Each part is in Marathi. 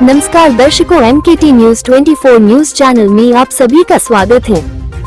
नमस्कार दर्शकों, MKT न्यूज 24 न्यूज चैनल में आप सभी का स्वागत है।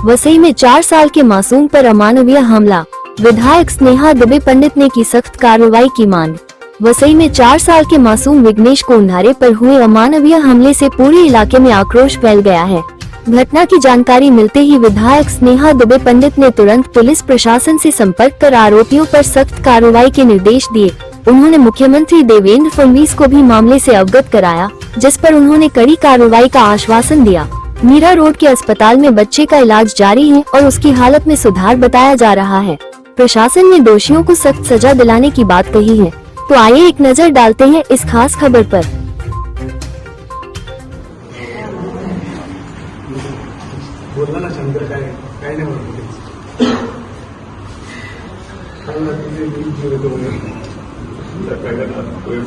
वसई में 4 साल के मासूम पर अमानवीय हमला, विधायक स्नेहा दुबे पंडित ने की सख्त कार्रवाई की मांग। वसई में 4 साल के मासूम विघ्नेश कोंढारे पर हुए अमानवीय हमले से पूरे इलाके में आक्रोश फैल गया है। घटना की जानकारी मिलते ही विधायक स्नेहा दुबे पंडित ने तुरंत पुलिस प्रशासन से संपर्क कर आरोपियों पर सख्त कार्रवाई के निर्देश दिए। उन्होंने मुख्यमंत्री देवेंद्र फडणवीस को भी मामले से अवगत कराया, जिस पर उन्होंने कड़ी कार्रवाई का आश्वासन दिया। मीरा रोड के अस्पताल में बच्चे का इलाज जारी है और उसकी हालत में सुधार बताया जा रहा है। प्रशासन ने दोषियों को सख्त सजा दिलाने की बात कही है। तो आइए एक नजर डालते हैं इस खास खबर पर। बोलला ना शंकर काय नाही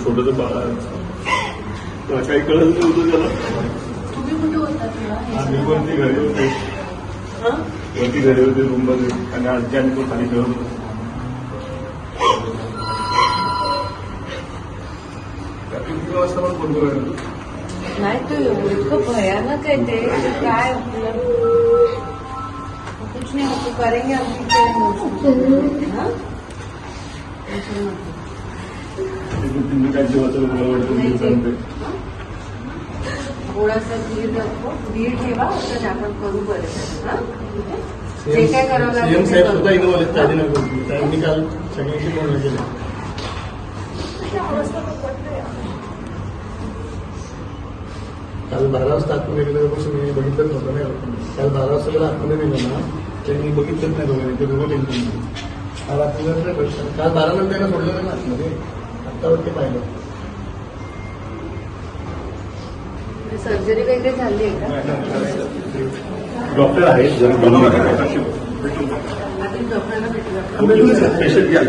छोटं बाळा काही कळत नव्हतं त्याला. तुम्ही कुठे होता आम्ही वरती घरी होते, वरती घरी होते रूम मध्ये आणि आजी आणि तो खाली खेळत होतो. किती वाजता पण फोन करू नाही तो इतकं भयानक आहे ते काय आपलं कुछ नहीं आपको करेंगे तुम्ही काय जेव्हा मला वाटतं थोड़ा सा धीर ठेवा तर आपण करू बरं. जे काय करावं सीएम साहेब सुद्धा इथं बोलत राजीनामा करतील. त्यांनी काल सगळ्यांशी बोलणं केलं. काल 12 वाजता आतमध्ये गेल्यापासून मी बघितलंच नव्हतं नाही. काल 12 वाजता गेला आतमध्ये गेलो ना त्यांनी बघितलंच नाही दोघांनी. ते दोघं टेन्शन काल आतमध्ये काल 12 नंतर त्यांना सोडलं ना आतमध्ये. आत्तावरती पाहिलं. सर्जरी वगैरे झाली आहे का? डॉक्टर आहेत जरा बोलू नका. आधी डॉक्टरांना भेटलं पेशंट घ्या.